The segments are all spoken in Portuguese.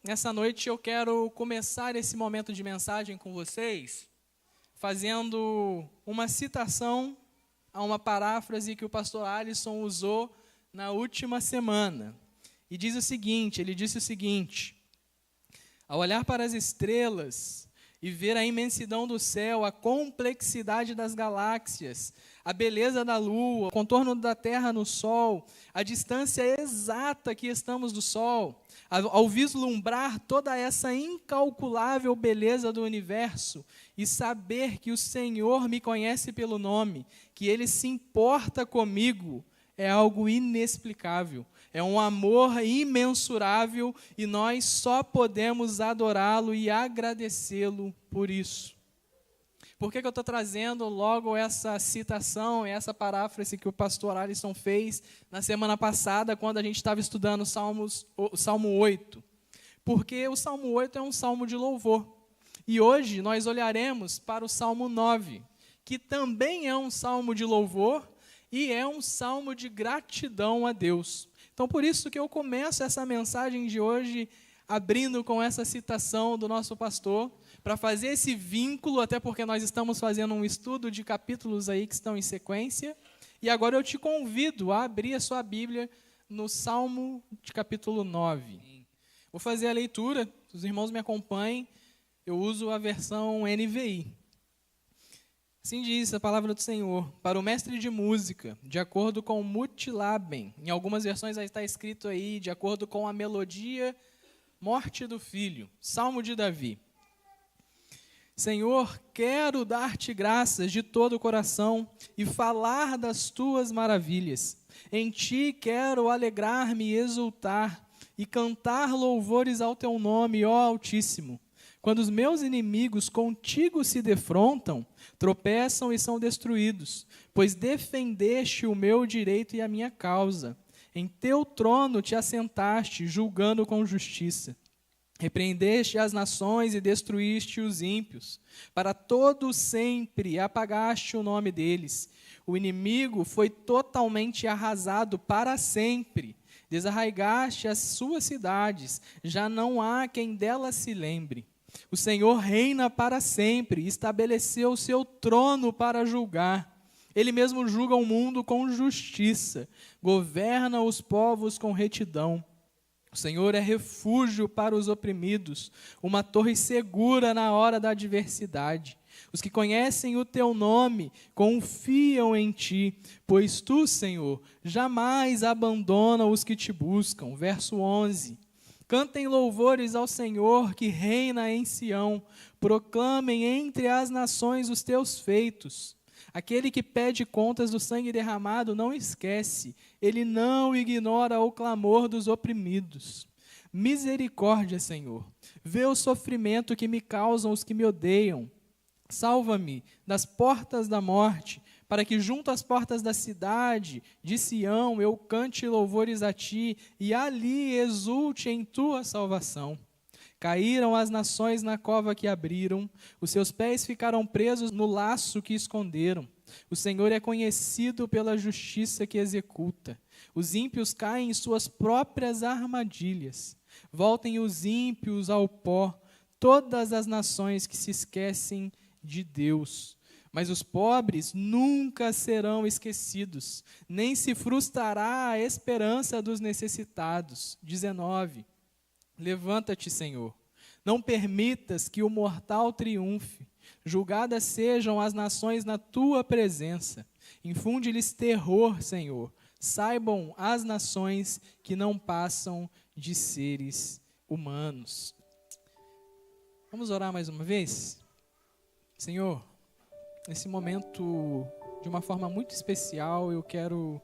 nessa noite eu quero começar esse momento de mensagem com vocês, fazendo uma citação a uma paráfrase que o pastor Alisson usou na última semana. E ele disse o seguinte: ao olhar para as estrelas e ver a imensidão do céu, a complexidade das galáxias, a beleza da lua, o contorno da terra no sol, a distância exata que estamos do sol, ao vislumbrar toda essa incalculável beleza do universo e saber que o Senhor me conhece pelo nome, que Ele se importa comigo, é algo inexplicável. É um amor imensurável e nós só podemos adorá-lo e agradecê-lo por isso. Por que eu estou trazendo logo essa citação, essa paráfrase que o pastor Alisson fez na semana passada, quando a gente estava estudando o Salmo 8? Porque o Salmo 8 é um salmo de louvor. E hoje nós olharemos para o Salmo 9, que também é um salmo de louvor e é um salmo de gratidão a Deus. Então, por isso que eu começo essa mensagem de hoje abrindo com essa citação do nosso pastor, para fazer esse vínculo, até porque nós estamos fazendo um estudo de capítulos aí que estão em sequência. E agora eu te convido a abrir a sua Bíblia no Salmo de capítulo 9. Vou fazer a leitura, os irmãos me acompanhem, eu uso a versão NVI. Assim diz a palavra do Senhor: para o mestre de música, de acordo com o Mutilaben. Em algumas versões está escrito aí, de acordo com a melodia, morte do filho. Salmo de Davi. Senhor, quero dar-te graças de todo o coração e falar das tuas maravilhas. Em ti quero alegrar-me e exultar e cantar louvores ao teu nome, ó Altíssimo. Quando os meus inimigos contigo se defrontam, tropeçam e são destruídos, pois defendeste o meu direito e a minha causa. Em teu trono te assentaste, julgando com justiça. Repreendeste as nações e destruíste os ímpios. Para todo sempre apagaste o nome deles. O inimigo foi totalmente arrasado para sempre. Desarraigaste as suas cidades, já não há quem delas se lembre. O Senhor reina para sempre, estabeleceu o seu trono para julgar. Ele mesmo julga o mundo com justiça, governa os povos com retidão. O Senhor é refúgio para os oprimidos, uma torre segura na hora da adversidade. Os que conhecem o teu nome confiam em ti, pois tu, Senhor, jamais abandona os que te buscam. Verso 11. Cantem louvores ao Senhor que reina em Sião, proclamem entre as nações os teus feitos. Aquele que pede contas do sangue derramado não esquece, ele não ignora o clamor dos oprimidos. Misericórdia, Senhor, vê o sofrimento que me causam os que me odeiam. Salva-me das portas da morte, para que junto às portas da cidade de Sião eu cante louvores a ti e ali exulte em tua salvação. Caíram as nações na cova que abriram, os seus pés ficaram presos no laço que esconderam. O Senhor é conhecido pela justiça que executa. Os ímpios caem em suas próprias armadilhas. Voltem os ímpios ao pó, todas as nações que se esquecem de Deus. Mas os pobres nunca serão esquecidos, nem se frustrará a esperança dos necessitados. 19. Levanta-te, Senhor, não permitas que o mortal triunfe. Julgadas sejam as nações na tua presença. Infunde-lhes terror, Senhor. Saibam as nações que não passam de seres humanos. Vamos orar mais uma vez? Senhor, nesse momento, de uma forma muito especial, eu quero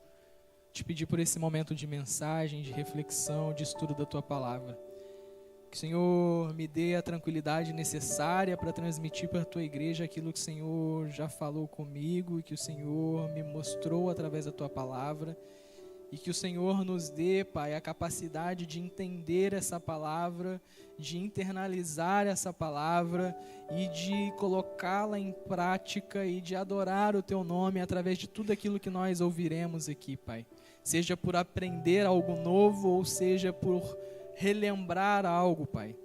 te pedir por esse momento de mensagem, de reflexão, de estudo da tua palavra. Que o Senhor me dê a tranquilidade necessária para transmitir para a tua igreja aquilo que o Senhor já falou comigo e que o Senhor me mostrou através da tua palavra. E que o Senhor nos dê, Pai, a capacidade de entender essa palavra, de internalizar essa palavra e de colocá-la em prática e de adorar o teu nome através de tudo aquilo que nós ouviremos aqui, Pai. Seja por aprender algo novo ou seja por relembrar algo, Pai.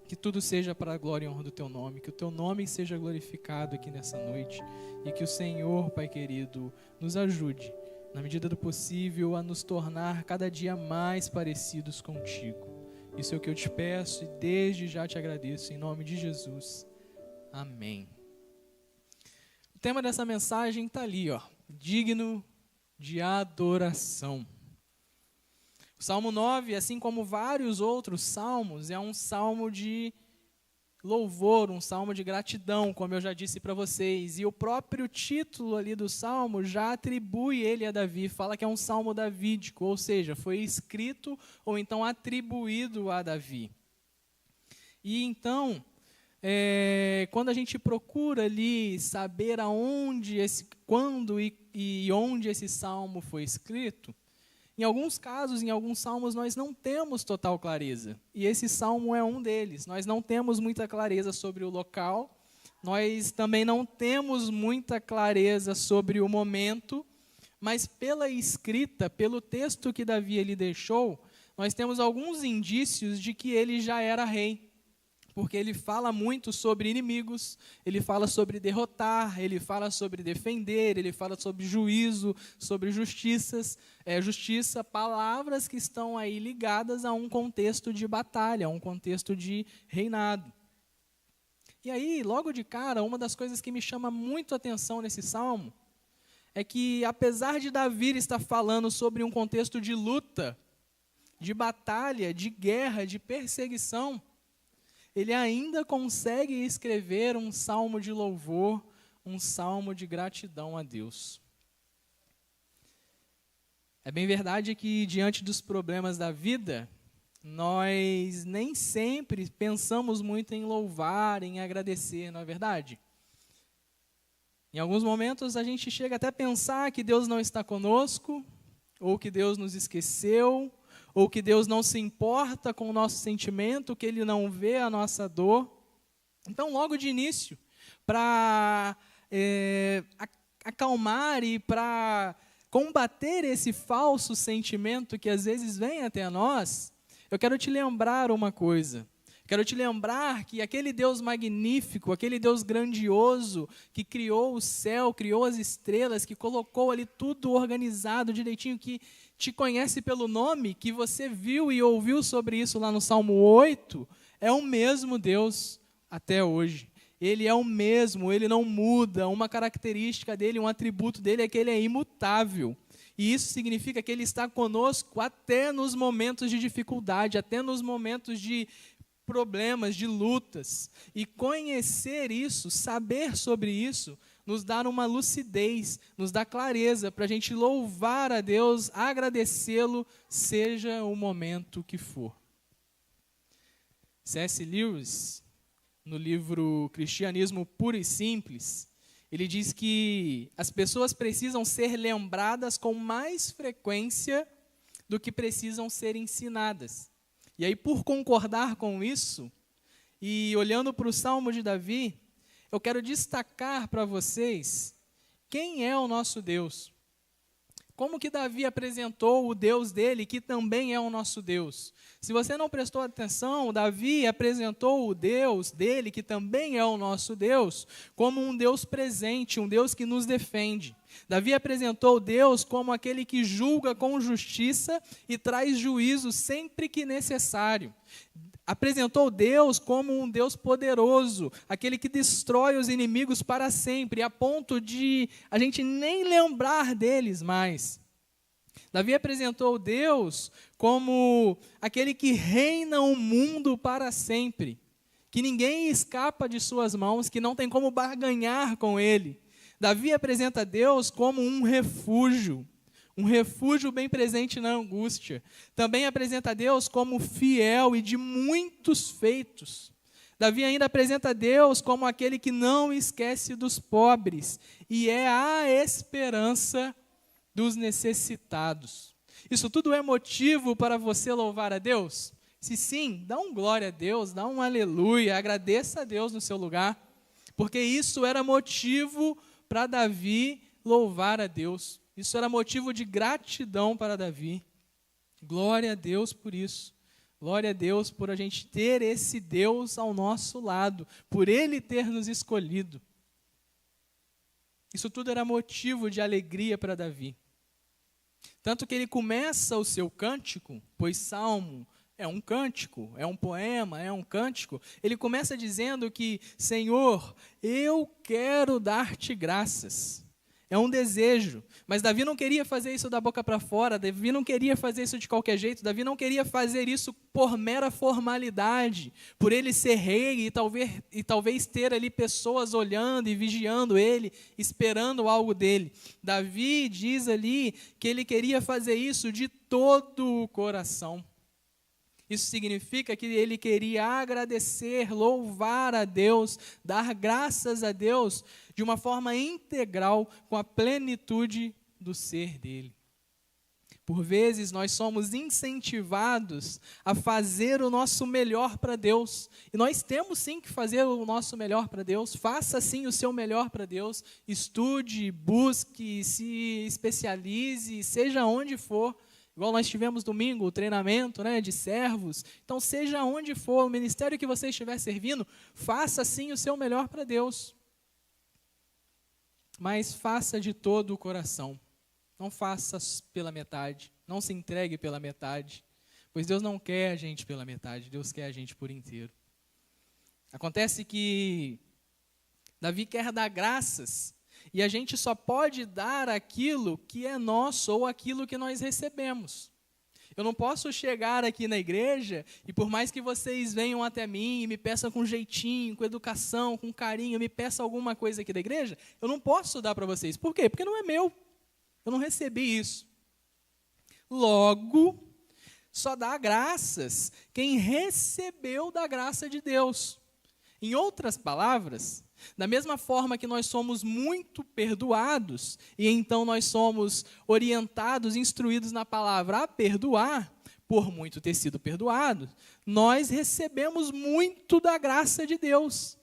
Que tudo seja para a glória e honra do Teu nome, que o Teu nome seja glorificado aqui nessa noite e que o Senhor, Pai querido, nos ajude, na medida do possível, a nos tornar cada dia mais parecidos contigo. Isso é o que eu te peço e desde já te agradeço, em nome de Jesus. Amém. O tema dessa mensagem está ali, digno de adoração. O Salmo 9, assim como vários outros salmos, é um salmo de louvor, um salmo de gratidão, como eu já disse para vocês. E o próprio título ali do salmo já atribui ele a Davi, fala que é um salmo davídico, ou seja, foi escrito ou então atribuído a Davi. E então, quando a gente procura ali saber quando e onde esse salmo foi escrito, em alguns casos, em alguns salmos, nós não temos total clareza. E esse salmo é um deles. Nós não temos muita clareza sobre o local. Nós também não temos muita clareza sobre o momento. Mas pela escrita, pelo texto que Davi ele deixou, nós temos alguns indícios de que ele já era rei. Porque ele fala muito sobre inimigos, ele fala sobre derrotar, ele fala sobre defender, ele fala sobre juízo, sobre justiça, palavras que estão aí ligadas a um contexto de batalha, a um contexto de reinado. E aí, logo de cara, uma das coisas que me chama muito a atenção nesse salmo é que, apesar de Davi estar falando sobre um contexto de luta, de batalha, de guerra, de perseguição, ele ainda consegue escrever um salmo de louvor, um salmo de gratidão a Deus. É bem verdade que, diante dos problemas da vida, nós nem sempre pensamos muito em louvar, em agradecer, não é verdade? Em alguns momentos a gente chega até a pensar que Deus não está conosco, ou que Deus nos esqueceu, ou que Deus não se importa com o nosso sentimento, que Ele não vê a nossa dor. Então, logo de início, para acalmar e para combater esse falso sentimento que às vezes vem até nós, eu quero te lembrar uma coisa. Quero te lembrar que aquele Deus magnífico, aquele Deus grandioso, que criou o céu, criou as estrelas, que colocou ali tudo organizado direitinho, que te conhece pelo nome, que você viu e ouviu sobre isso lá no Salmo 8, é o mesmo Deus até hoje. Ele é o mesmo, ele não muda. Uma característica dele, um atributo dele é que ele é imutável. E isso significa que ele está conosco até nos momentos de dificuldade, até nos momentos de problemas, de lutas. E conhecer isso, saber sobre isso, nos dá uma lucidez, nos dá clareza para a gente louvar a Deus, agradecê-lo, seja o momento que for. C.S. Lewis, no livro Cristianismo Puro e Simples, ele diz que as pessoas precisam ser lembradas com mais frequência do que precisam ser ensinadas. E aí, por concordar com isso, e olhando para o Salmo de Davi, eu quero destacar para vocês quem é o nosso Deus. Como que Davi apresentou o Deus dele, que também é o nosso Deus? Se você não prestou atenção, Davi apresentou o Deus dele, que também é o nosso Deus, como um Deus presente, um Deus que nos defende. Davi apresentou Deus como aquele que julga com justiça e traz juízo sempre que necessário. Apresentou Deus como um Deus poderoso, aquele que destrói os inimigos para sempre, a ponto de a gente nem lembrar deles mais. Davi apresentou Deus como aquele que reina o mundo para sempre, que ninguém escapa de suas mãos, que não tem como barganhar com ele. Davi apresenta Deus como um refúgio bem presente na angústia. Também apresenta Deus como fiel e de muitos feitos. Davi ainda apresenta Deus como aquele que não esquece dos pobres e é a esperança dos necessitados. Isso tudo é motivo para você louvar a Deus? Se sim, dá um glória a Deus, dá um aleluia, agradeça a Deus no seu lugar, porque isso era motivo para Davi louvar a Deus. Isso era motivo de gratidão para Davi. Glória a Deus por isso. Glória a Deus por a gente ter esse Deus ao nosso lado, por Ele ter nos escolhido. Isso tudo era motivo de alegria para Davi. Tanto que ele começa o seu cântico, pois salmo é um cântico, é um poema, é um cântico. Ele começa dizendo que, Senhor, eu quero dar-te graças. É um desejo. Mas Davi não queria fazer isso da boca para fora, Davi não queria fazer isso de qualquer jeito, Davi não queria fazer isso por mera formalidade, por ele ser rei e talvez ter ali pessoas olhando e vigiando ele, esperando algo dele. Davi diz ali que ele queria fazer isso de todo o coração. Isso significa que ele queria agradecer, louvar a Deus, dar graças a Deus de uma forma integral, com a plenitude do ser dele. Por vezes nós somos incentivados a fazer o nosso melhor para Deus. E nós temos sim que fazer o nosso melhor para Deus. Faça sim o seu melhor para Deus. Estude, busque, se especialize, seja onde for. Igual nós tivemos domingo, o treinamento, de servos. Então, seja onde for, o ministério que você estiver servindo, faça sim o seu melhor para Deus. Mas faça de todo o coração. Não faça pela metade. Não se entregue pela metade. Pois Deus não quer a gente pela metade, Deus quer a gente por inteiro. Acontece que Davi quer dar graças. E a gente só pode dar aquilo que é nosso ou aquilo que nós recebemos. Eu não posso chegar aqui na igreja e por mais que vocês venham até mim e me peçam com jeitinho, com educação, com carinho, me peçam alguma coisa aqui da igreja, eu não posso dar para vocês. Por quê? Porque não é meu. Eu não recebi isso. Logo, só dá graças quem recebeu da graça de Deus. Em outras palavras, da mesma forma que nós somos muito perdoados, e então nós somos orientados, instruídos na palavra a perdoar, por muito ter sido perdoado, nós recebemos muito da graça de Deus.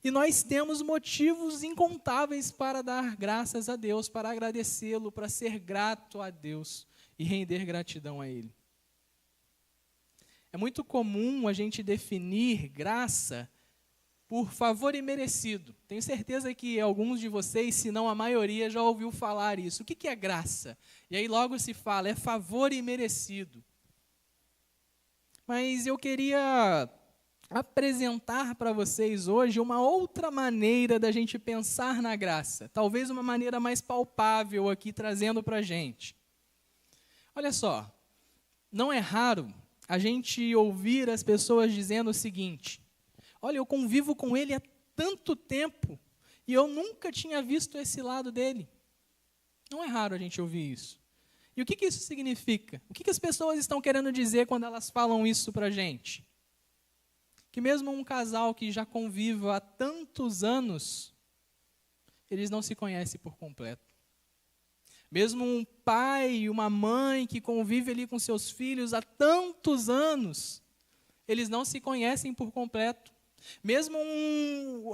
E nós temos motivos incontáveis para dar graças a Deus, para agradecê-lo, para ser grato a Deus e render gratidão a Ele. É muito comum a gente definir graça por favor imerecido. Tenho certeza que alguns de vocês, se não a maioria, já ouviu falar isso. O que é graça? E aí logo se fala, é favor imerecido. Mas eu queria apresentar para vocês hoje uma outra maneira da gente pensar na graça. Talvez uma maneira mais palpável aqui, trazendo para a gente. Olha só, não é raro a gente ouvir as pessoas dizendo o seguinte: olha, eu convivo com ele há tanto tempo e eu nunca tinha visto esse lado dele. Não é raro a gente ouvir isso. E o que isso significa? O que as pessoas estão querendo dizer quando elas falam isso para a gente? Que mesmo um casal que já convive há tantos anos, eles não se conhecem por completo. Mesmo um pai e uma mãe que convivem ali com seus filhos há tantos anos, eles não se conhecem por completo. Mesmo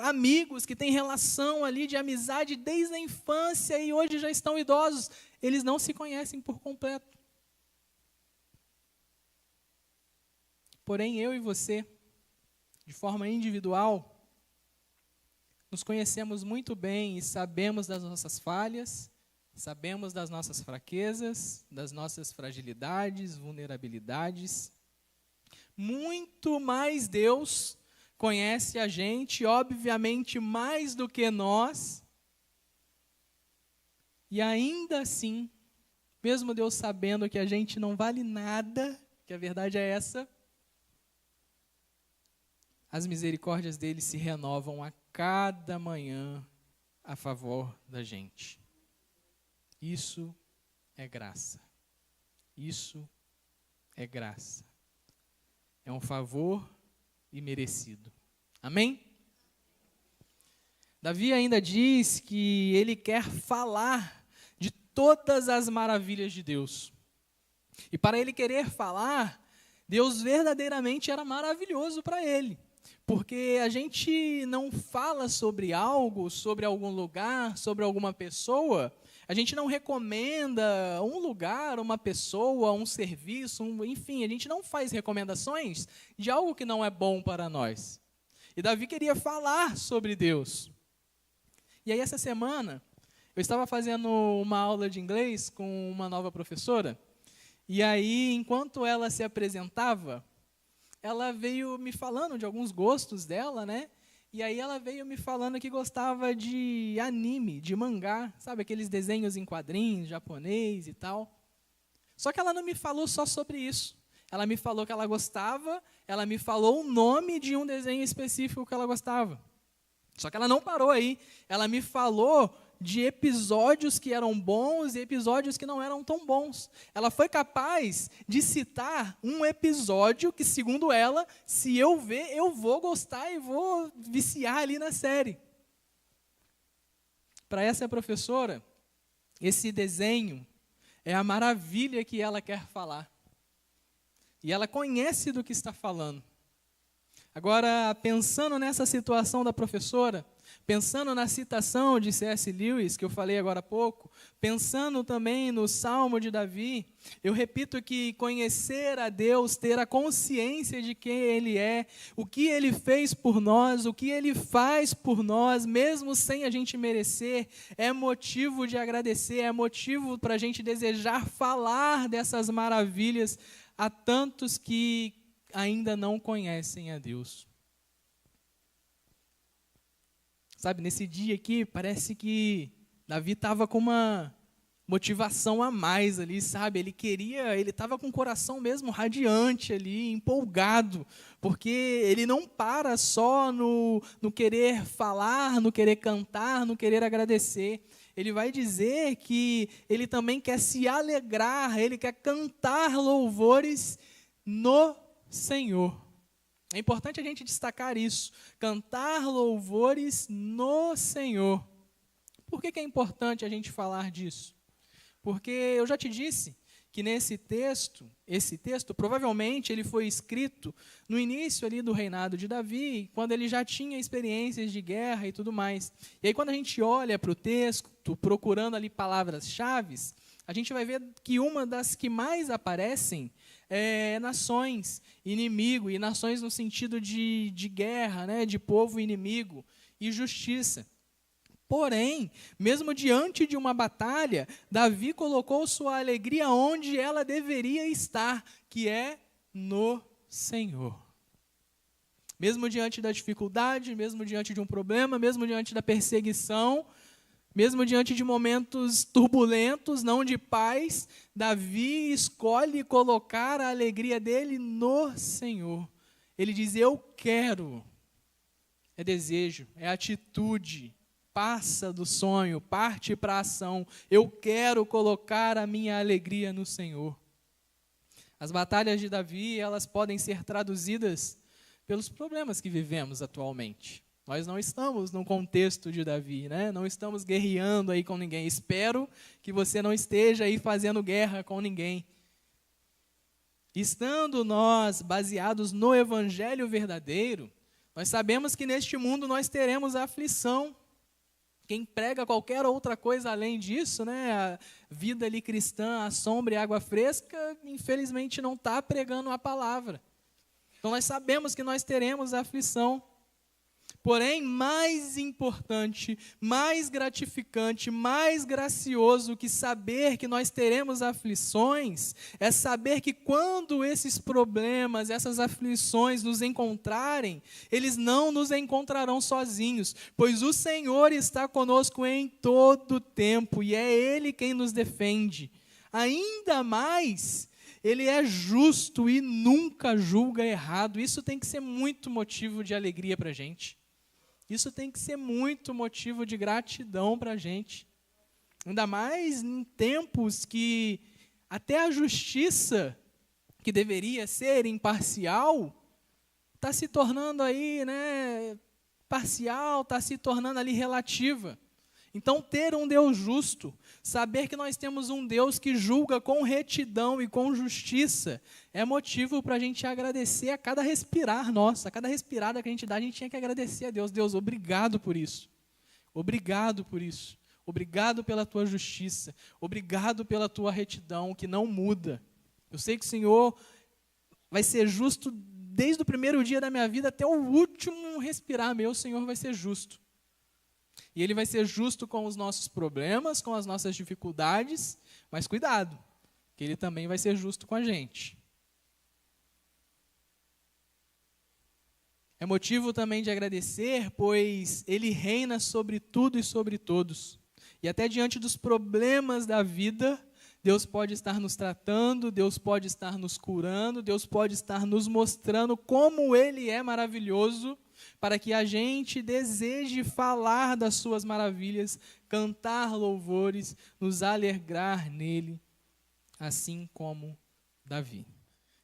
amigos que têm relação ali de amizade desde a infância e hoje já estão idosos, eles não se conhecem por completo. Porém, eu e você, de forma individual, nos conhecemos muito bem e sabemos das nossas falhas, sabemos das nossas fraquezas, das nossas fragilidades, vulnerabilidades. Muito mais Deus conhece a gente, obviamente, mais do que nós. E ainda assim, mesmo Deus sabendo que a gente não vale nada, que a verdade é essa, as misericórdias dele se renovam a cada manhã a favor da gente. Isso é graça. Isso é graça. É um favor imerecido. Amém? Davi ainda diz que ele quer falar de todas as maravilhas de Deus. E para ele querer falar, Deus verdadeiramente era maravilhoso para ele. porque a gente não fala sobre algo, sobre algum lugar, sobre alguma pessoa, a gente não recomenda um lugar, uma pessoa, um serviço, enfim, a gente não faz recomendações de algo que não é bom para nós. E Davi queria falar sobre Deus. E aí, essa semana, eu estava fazendo uma aula de inglês com uma nova professora, e aí, enquanto ela se apresentava, ela veio me falando de alguns gostos dela, né? E aí ela veio me falando que gostava de anime, de mangá, sabe? Aqueles desenhos em quadrinhos, japonês e tal. Só que ela não me falou só sobre isso. Ela me falou que ela gostava, ela me falou o nome de um desenho específico que ela gostava. Só que ela não parou aí. Ela me falou de episódios que eram bons e episódios que não eram tão bons. Ela foi capaz de citar um episódio que, segundo ela, se eu ver, eu vou gostar e vou viciar ali na série. Para essa professora, esse desenho é a maravilha que ela quer falar. E ela conhece do que está falando. Agora, pensando nessa situação da professora, pensando na citação de C.S. Lewis, que eu falei agora há pouco, pensando também no Salmo de Davi, eu repito que conhecer a Deus, ter a consciência de quem Ele é, o que Ele fez por nós, o que Ele faz por nós, mesmo sem a gente merecer, é motivo de agradecer, é motivo para a gente desejar falar dessas maravilhas a tantos que ainda não conhecem a Deus. Sabe, nesse dia aqui, parece que Davi estava com uma motivação a mais ali, sabe? Ele estava com o coração mesmo radiante ali, empolgado, porque ele não para só no querer falar, no querer cantar, no querer agradecer. Ele vai dizer que ele também quer se alegrar, ele quer cantar louvores no Senhor. É importante a gente destacar isso, cantar louvores no Senhor. Por que é importante a gente falar disso? Porque eu já te disse que esse texto provavelmente ele foi escrito no início ali do reinado de Davi, quando ele já tinha experiências de guerra e tudo mais. E aí quando a gente olha para o texto, procurando ali palavras-chave, a gente vai ver que uma das que mais aparecem é nações, inimigo, e nações no sentido de guerra, né, de povo inimigo, e justiça. Porém, mesmo diante de uma batalha, Davi colocou sua alegria onde ela deveria estar, que é no Senhor. Mesmo diante da dificuldade, mesmo diante de um problema, mesmo diante da perseguição, mesmo diante de momentos turbulentos, não de paz, Davi escolhe colocar a alegria dele no Senhor. Ele diz, eu quero. É desejo, é atitude. Passa do sonho, parte para a ação. Eu quero colocar a minha alegria no Senhor. As batalhas de Davi, elas podem ser traduzidas pelos problemas que vivemos atualmente. Nós não estamos num contexto de Davi, né? Não estamos guerreando aí com ninguém. Espero que você não esteja aí fazendo guerra com ninguém. Estando nós baseados no Evangelho verdadeiro, nós sabemos que neste mundo nós teremos aflição. Quem prega qualquer outra coisa além disso, né? A vida ali cristã, a sombra e a água fresca, infelizmente não está pregando a palavra. Então nós sabemos que nós teremos aflição. Porém, mais importante, mais gratificante, mais gracioso que saber que nós teremos aflições, é saber que quando esses problemas, essas aflições nos encontrarem, eles não nos encontrarão sozinhos, pois o Senhor está conosco em todo o tempo e é Ele quem nos defende. Ainda mais, Ele é justo e nunca julga errado. Isso tem que ser muito motivo de alegria para a gente. Isso tem que ser muito motivo de gratidão para a gente. Ainda mais em tempos que até a justiça, que deveria ser imparcial, está se tornando aí, né, parcial, está se tornando ali relativa. Então, ter um Deus justo, saber que nós temos um Deus que julga com retidão e com justiça, é motivo para a gente agradecer a cada respirar nosso, a cada respirada que a gente dá, a gente tinha que agradecer a Deus. Deus, obrigado por isso. Obrigado por isso. Obrigado pela tua justiça. Obrigado pela tua retidão, que não muda. Eu sei que o Senhor vai ser justo desde o primeiro dia da minha vida até o último respirar meu. O Senhor vai ser justo. E Ele vai ser justo com os nossos problemas, com as nossas dificuldades, mas cuidado, que Ele também vai ser justo com a gente. É motivo também de agradecer, pois Ele reina sobre tudo e sobre todos. E até diante dos problemas da vida, Deus pode estar nos tratando, Deus pode estar nos curando, Deus pode estar nos mostrando como Ele é maravilhoso, para que a gente deseje falar das suas maravilhas, cantar louvores, nos alegrar nele, assim como Davi.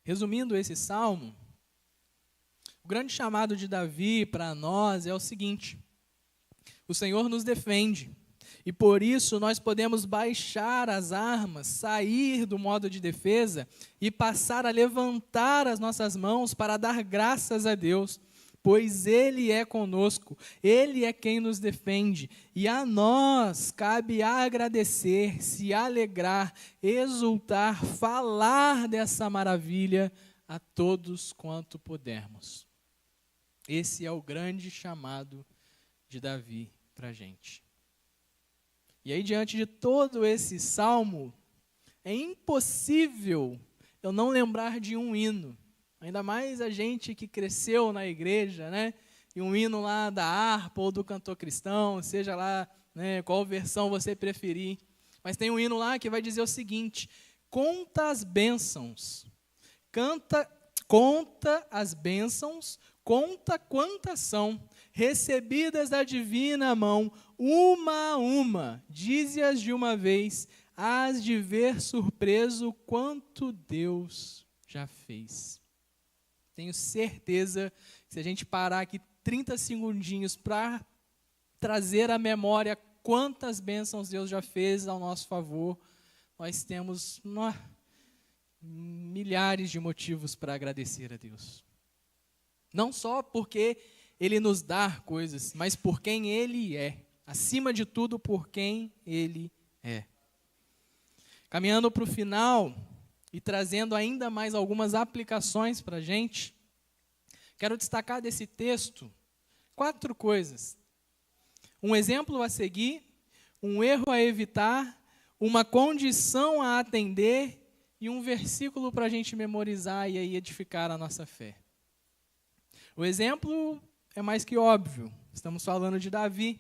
Resumindo esse salmo, o grande chamado de Davi para nós é o seguinte: o Senhor nos defende, e por isso nós podemos baixar as armas, sair do modo de defesa e passar a levantar as nossas mãos para dar graças a Deus, pois Ele é conosco, Ele é quem nos defende, e a nós cabe agradecer, se alegrar, exultar, falar dessa maravilha a todos quanto pudermos. Esse é o grande chamado de Davi para a gente. E aí, diante de todo esse salmo, é impossível eu não lembrar de um hino. Ainda mais a gente que cresceu na igreja, né? E um hino lá da harpa ou do cantor cristão, seja lá, né, qual versão você preferir. Mas tem um hino lá que vai dizer o seguinte: conta as bênçãos, conta as bênçãos, conta quantas são, recebidas da divina mão, uma a uma, dize-as de uma vez, hás de ver surpreso quanto Deus já fez. Tenho certeza que se a gente parar aqui 30 segundinhos para trazer à memória quantas bênçãos Deus já fez ao nosso favor, nós temos milhares de motivos para agradecer a Deus. Não só porque Ele nos dá coisas, mas por quem Ele é. Acima de tudo, por quem Ele é. Caminhando para o final e trazendo ainda mais algumas aplicações para a gente, quero destacar desse texto 4 coisas. Um exemplo a seguir, um erro a evitar, uma condição a atender e um versículo para a gente memorizar e aí edificar a nossa fé. O exemplo é mais que óbvio, estamos falando de Davi.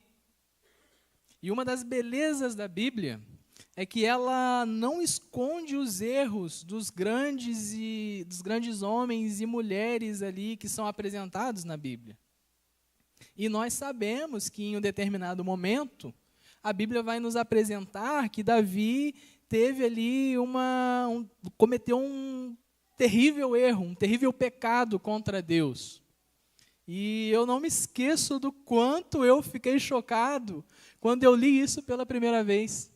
E uma das belezas da Bíblia é que ela não esconde os erros dos grandes homens e mulheres ali que são apresentados na Bíblia. E nós sabemos que em um determinado momento, a Bíblia vai nos apresentar que Davi teve ali cometeu um terrível erro, um terrível pecado contra Deus. E eu não me esqueço do quanto eu fiquei chocado quando eu li isso pela primeira vez.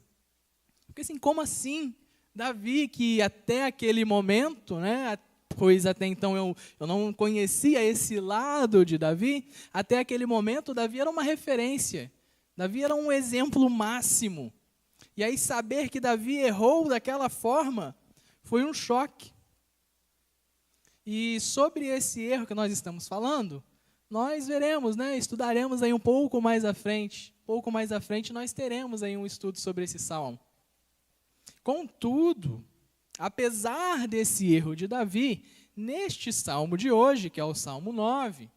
Porque assim, como assim? Davi, que até aquele momento, né, pois até então eu não conhecia esse lado de Davi, até aquele momento Davi era uma referência, Davi era um exemplo máximo. E aí saber que Davi errou daquela forma foi um choque. E sobre esse erro que nós estamos falando, nós veremos, né, estudaremos aí um pouco mais à frente. Pouco mais à frente nós teremos aí um estudo sobre esse salmo. Contudo, apesar desse erro de Davi, neste salmo de hoje, que é o Salmo 9,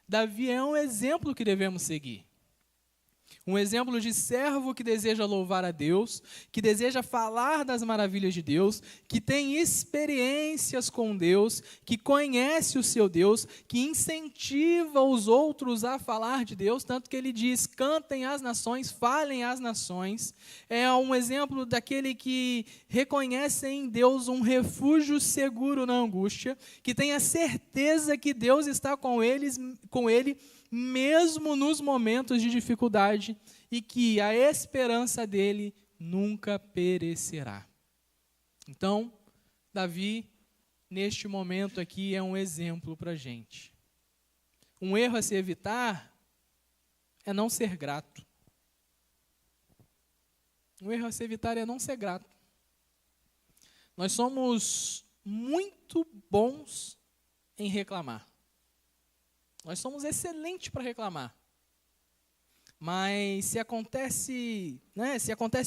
Davi é um exemplo que devemos seguir. Um exemplo de servo que deseja louvar a Deus, que deseja falar das maravilhas de Deus, que tem experiências com Deus, que conhece o seu Deus, que incentiva os outros a falar de Deus, tanto que ele diz, cantem as nações, falem as nações. É um exemplo daquele que reconhece em Deus um refúgio seguro na angústia, que tem a certeza que Deus está com ele, mesmo nos momentos de dificuldade, e que a esperança dele nunca perecerá. Então, Davi, neste momento aqui, é um exemplo para a gente. Um erro a se evitar é não ser grato. Um erro a se evitar é não ser grato. Nós somos muito bons em reclamar. Nós somos excelentes para reclamar. Mas se acontece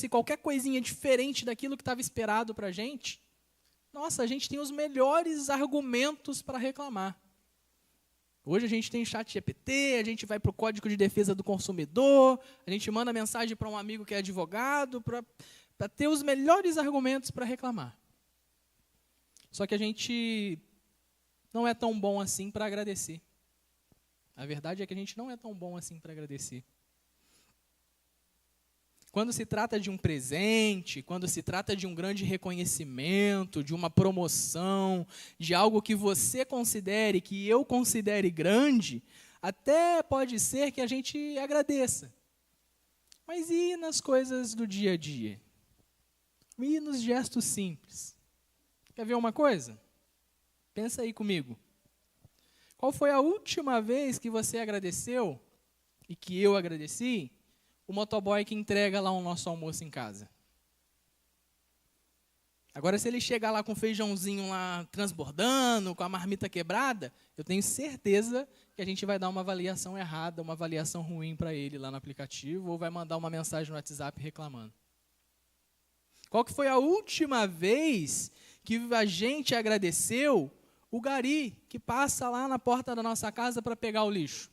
qualquer coisinha diferente daquilo que estava esperado para a gente, nossa, a gente tem os melhores argumentos para reclamar. Hoje a gente tem ChatGPT, a gente vai para o Código de Defesa do Consumidor, a gente manda mensagem para um amigo que é advogado, para ter os melhores argumentos para reclamar. Só que a gente não é tão bom assim para agradecer. A verdade é que a gente não é tão bom assim para agradecer. Quando se trata de um presente, quando se trata de um grande reconhecimento, de uma promoção, de algo que você considere, que eu considere grande, até pode ser que a gente agradeça. Mas e nas coisas do dia a dia? E nos gestos simples? Quer ver uma coisa? Pensa aí comigo. Qual foi a última vez que você agradeceu e que eu agradeci o motoboy que entrega lá o nosso almoço em casa? Agora, se ele chegar lá com o feijãozinho lá transbordando, com a marmita quebrada, eu tenho certeza que a gente vai dar uma avaliação errada, uma avaliação ruim para ele lá no aplicativo, ou vai mandar uma mensagem no WhatsApp reclamando. Qual que foi a última vez que a gente agradeceu o gari que passa lá na porta da nossa casa para pegar o lixo?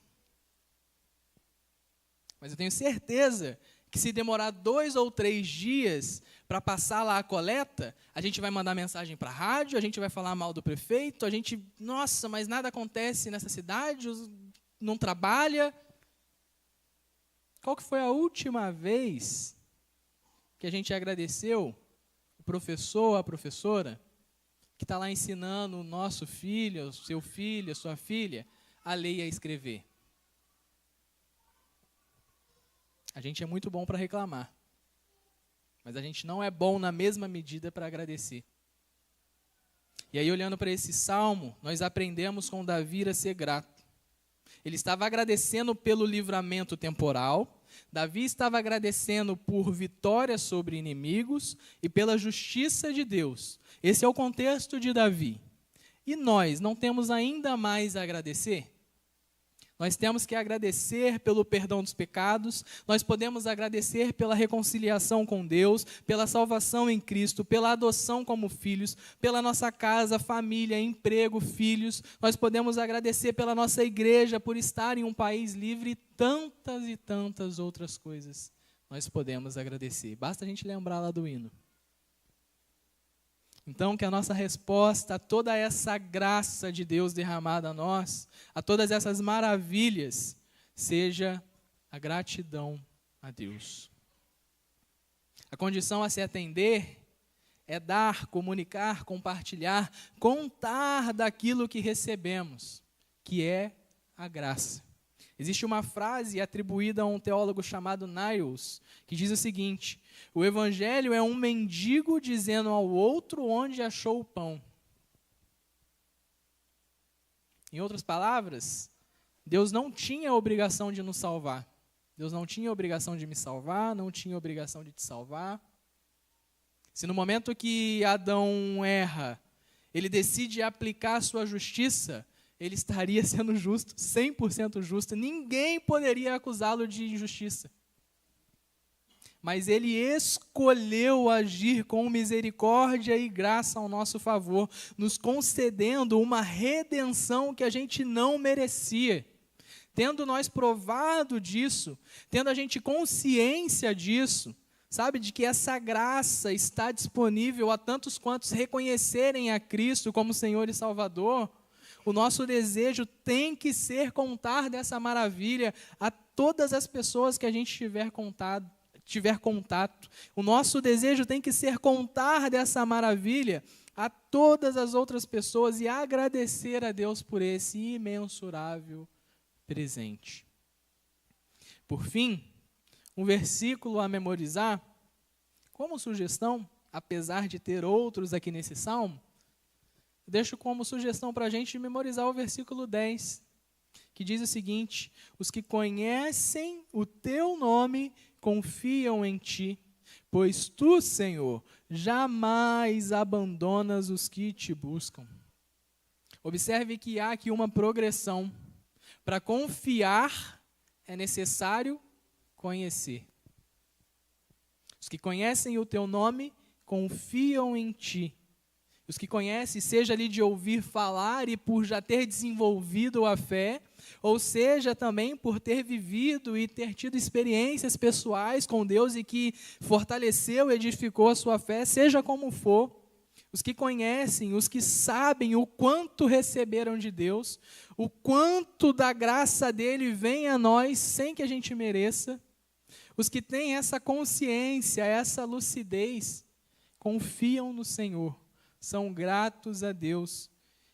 Mas eu tenho certeza que se demorar 2 ou 3 dias para passar lá a coleta, a gente vai mandar mensagem para a rádio, a gente vai falar mal do prefeito, nossa, mas nada acontece nessa cidade, não trabalha. Qual que foi a última vez que a gente agradeceu o professor ou a professora que está lá ensinando o nosso filho, o seu filho, a sua filha, a ler e a escrever? A gente é muito bom para reclamar, mas a gente não é bom na mesma medida para agradecer. E aí, olhando para esse salmo, nós aprendemos com Davi a ser grato. Ele estava agradecendo pelo livramento temporal, Davi estava agradecendo por vitória sobre inimigos e pela justiça de Deus. Esse é o contexto de Davi. E nós não temos ainda mais a agradecer? Nós temos que agradecer pelo perdão dos pecados, nós podemos agradecer pela reconciliação com Deus, pela salvação em Cristo, pela adoção como filhos, pela nossa casa, família, emprego, filhos. Nós podemos agradecer pela nossa igreja, por estar em um país livre e tantas outras coisas. Nós podemos agradecer. Basta a gente lembrar lá do hino. Então, que a nossa resposta a toda essa graça de Deus derramada a nós, a todas essas maravilhas, seja a gratidão a Deus. A condição a se atender é dar, comunicar, compartilhar, contar daquilo que recebemos, que é a graça. Existe uma frase atribuída a um teólogo chamado Niles, que diz o seguinte: o evangelho é um mendigo dizendo ao outro onde achou o pão. Em outras palavras, Deus não tinha a obrigação de nos salvar. Deus não tinha a obrigação de me salvar, não tinha a obrigação de te salvar. Se no momento que Adão erra, ele decide aplicar a sua justiça, ele estaria sendo justo, 100% justo. Ninguém poderia acusá-lo de injustiça. Mas ele escolheu agir com misericórdia e graça ao nosso favor, nos concedendo uma redenção que a gente não merecia. Tendo nós provado disso, tendo a gente consciência disso, sabe, de que essa graça está disponível a tantos quantos reconhecerem a Cristo como Senhor e Salvador, o nosso desejo tem que ser contar dessa maravilha a todas as pessoas que a gente tiver contato. O nosso desejo tem que ser contar dessa maravilha a todas as outras pessoas e agradecer a Deus por esse imensurável presente. Por fim, um versículo a memorizar, como sugestão, apesar de ter outros aqui nesse salmo, deixo como sugestão para a gente memorizar o versículo 10, que diz o seguinte: os que conhecem o teu nome confiam em ti, pois tu, Senhor, jamais abandonas os que te buscam. Observe que há aqui uma progressão. Para confiar, é necessário conhecer. Os que conhecem o teu nome confiam em ti. Os que conhecem, seja ali de ouvir falar e por já ter desenvolvido a fé, ou seja também por ter vivido e ter tido experiências pessoais com Deus e que fortaleceu e edificou a sua fé, seja como for, os que conhecem, os que sabem o quanto receberam de Deus, o quanto da graça dele vem a nós sem que a gente mereça, os que têm essa consciência, essa lucidez, confiam no Senhor, são gratos a Deus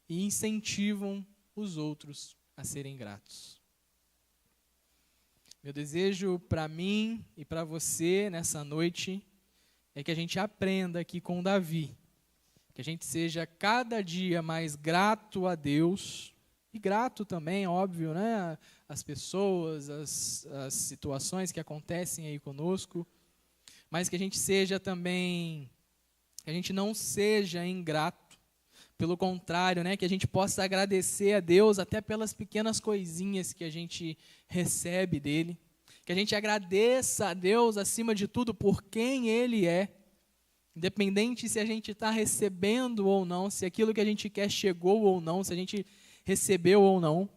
e incentivam os outros a serem gratos. Meu desejo para mim e para você nessa noite é que a gente aprenda aqui com Davi, que a gente seja cada dia mais grato a Deus e grato também, óbvio, né, às pessoas, às situações que acontecem aí conosco, mas que a gente seja também, que a gente não seja ingrato, pelo contrário, né, que a gente possa agradecer a Deus até pelas pequenas coisinhas que a gente recebe dele, que a gente agradeça a Deus acima de tudo por quem Ele é, independente se a gente está recebendo ou não, se aquilo que a gente quer chegou ou não, se a gente recebeu ou não,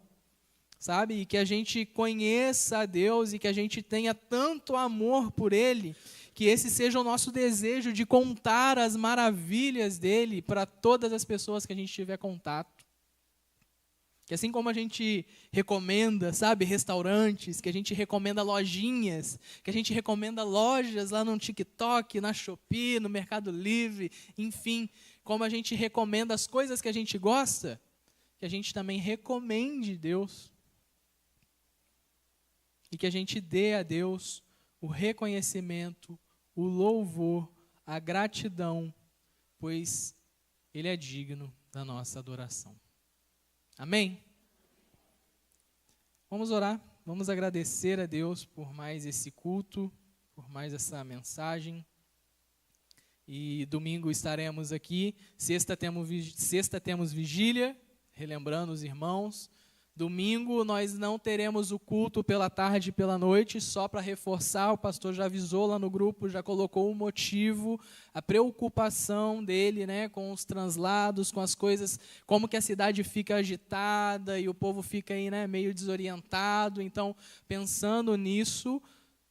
sabe? E que a gente conheça a Deus e que a gente tenha tanto amor por Ele, que esse seja o nosso desejo de contar as maravilhas dEle para todas as pessoas que a gente tiver contato. Que assim como a gente recomenda, sabe, restaurantes, que a gente recomenda lojinhas, que a gente recomenda lojas lá no TikTok, na Shopee, no Mercado Livre, enfim, como a gente recomenda as coisas que a gente gosta, que a gente também recomende Deus. E que a gente dê a Deus o reconhecimento, o louvor, a gratidão, pois Ele é digno da nossa adoração. Amém? Vamos orar, vamos agradecer a Deus por mais esse culto, por mais essa mensagem. E domingo estaremos aqui, sexta temos vigília, relembrando os irmãos. Domingo nós não teremos o culto pela tarde e pela noite, só para reforçar, o pastor já avisou lá no grupo, já colocou o motivo, a preocupação dele, né, com os translados, com as coisas, como que a cidade fica agitada e o povo fica aí, né, meio desorientado. Então, pensando nisso,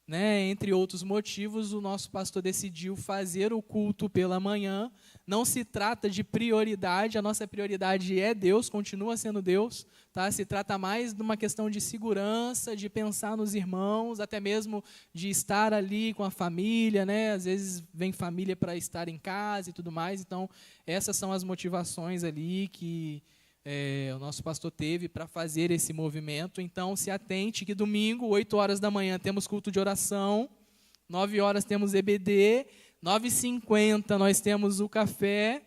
né, entre outros motivos, o nosso pastor decidiu fazer o culto pela manhã. Não se trata de prioridade, a nossa prioridade é Deus, continua sendo Deus, tá? Se trata mais de uma questão de segurança, de pensar nos irmãos, até mesmo de estar ali com a família, né? Às vezes vem família para estar em casa e tudo mais, então essas são as motivações ali que o nosso pastor teve para fazer esse movimento. Então se atente que domingo, 8 horas da manhã, temos culto de oração, 9 horas temos EBD, 9h50 nós temos o café,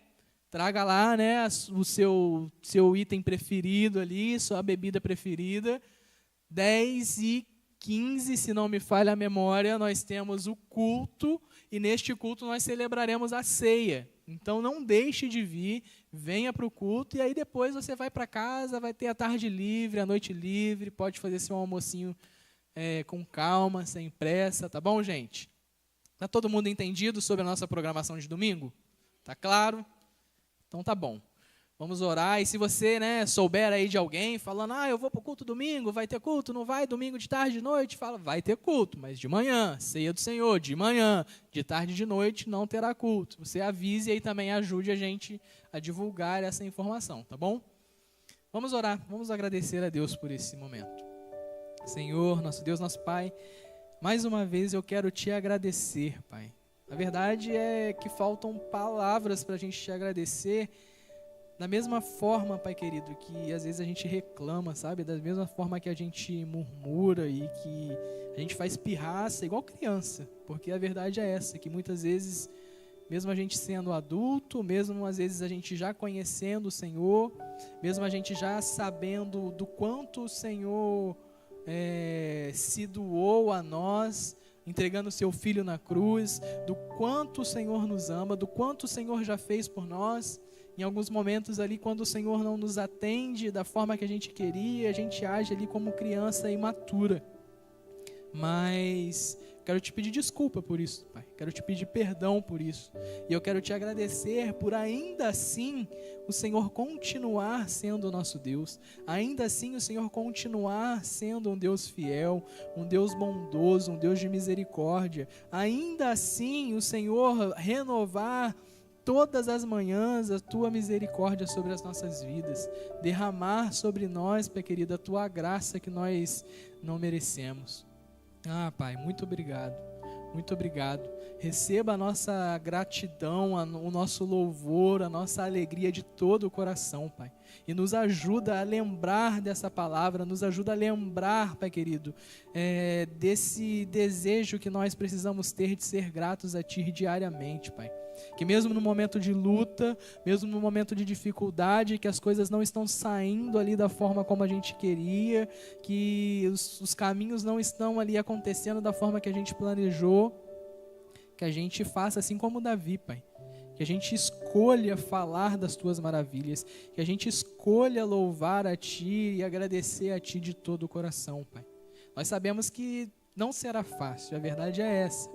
traga lá, né, o seu item preferido ali, sua bebida preferida. 10h15, se não me falha a memória, nós temos o culto, e neste culto nós celebraremos a ceia. Então não deixe de vir, venha para o culto, e aí depois você vai para casa, vai ter a tarde livre, a noite livre, pode fazer seu almocinho com calma, sem pressa, tá bom, gente? Está todo mundo entendido sobre a nossa programação de domingo? Tá claro? Então tá bom. Vamos orar, e se você, né, souber aí de alguém falando, eu vou para o culto domingo, vai ter culto, não vai, domingo de tarde, de noite, fala, vai ter culto, mas de manhã, ceia do Senhor, de manhã, de tarde, de noite, não terá culto. Você avise e aí também ajude a gente a divulgar essa informação, tá bom? Vamos orar, vamos agradecer a Deus por esse momento. Senhor, nosso Deus, nosso Pai, mais uma vez eu quero te agradecer, Pai. A verdade é que faltam palavras para a gente te agradecer. Da mesma forma, Pai querido, que às vezes a gente reclama, sabe? Da mesma forma que a gente murmura e que a gente faz pirraça, igual criança. Porque a verdade é essa, que muitas vezes, mesmo a gente sendo adulto, mesmo às vezes a gente já conhecendo o Senhor, mesmo a gente já sabendo do quanto o Senhor se doou a nós, entregando o seu Filho na cruz, do quanto o Senhor nos ama, do quanto o Senhor já fez por nós. Em alguns momentos ali, quando o Senhor não nos atende da forma que a gente queria, a gente age ali como criança imatura. Mas quero te pedir desculpa por isso, Pai. Quero te pedir perdão por isso. E eu quero te agradecer por ainda assim o Senhor continuar sendo o nosso Deus. Ainda assim o Senhor continuar sendo um Deus fiel, um Deus bondoso, um Deus de misericórdia. Ainda assim o Senhor renovar todas as manhãs a tua misericórdia sobre as nossas vidas, derramar sobre nós, Pai querido, a tua graça que nós não merecemos. Pai, muito obrigado, muito obrigado. Receba a nossa gratidão, o nosso louvor, a nossa alegria de todo o coração, Pai. E nos ajuda a lembrar dessa palavra, nos ajuda a lembrar, Pai querido, desse desejo que nós precisamos ter de ser gratos a Ti diariamente, Pai. Que mesmo no momento de luta, mesmo no momento de dificuldade, que as coisas não estão saindo ali da forma como a gente queria, que os caminhos não estão ali acontecendo da forma que a gente planejou, que a gente faça assim como Davi, Pai. Que a gente escolha falar das Tuas maravilhas, que a gente escolha louvar a Ti e agradecer a Ti de todo o coração, Pai. Nós sabemos que não será fácil, a verdade é essa.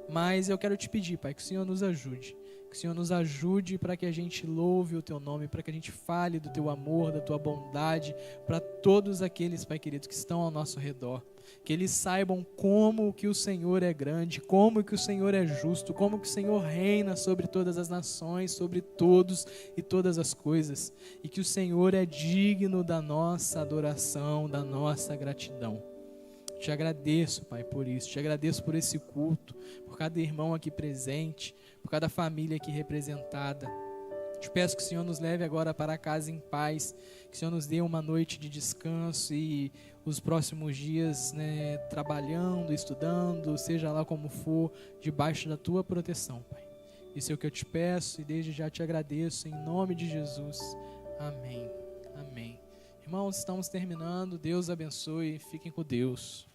Mas eu quero te pedir, Pai, que o Senhor nos ajude. Que o Senhor nos ajude para que a gente louve o Teu nome, para que a gente fale do Teu amor, da Tua bondade, para todos aqueles, Pai querido, que estão ao nosso redor. Que eles saibam como que o Senhor é grande, como que o Senhor é justo, como que o Senhor reina sobre todas as nações, sobre todos e todas as coisas. E que o Senhor é digno da nossa adoração, da nossa gratidão. Te agradeço, Pai, por isso. Te agradeço por esse culto, por cada irmão aqui presente, por cada família aqui representada. Te peço que o Senhor nos leve agora para casa em paz, que o Senhor nos dê uma noite de descanso e os próximos dias, trabalhando, estudando, seja lá como for, debaixo da Tua proteção, Pai. Isso é o que eu te peço e desde já te agradeço, em nome de Jesus. Amém. Amém. Irmãos, estamos terminando. Deus abençoe. Fiquem com Deus.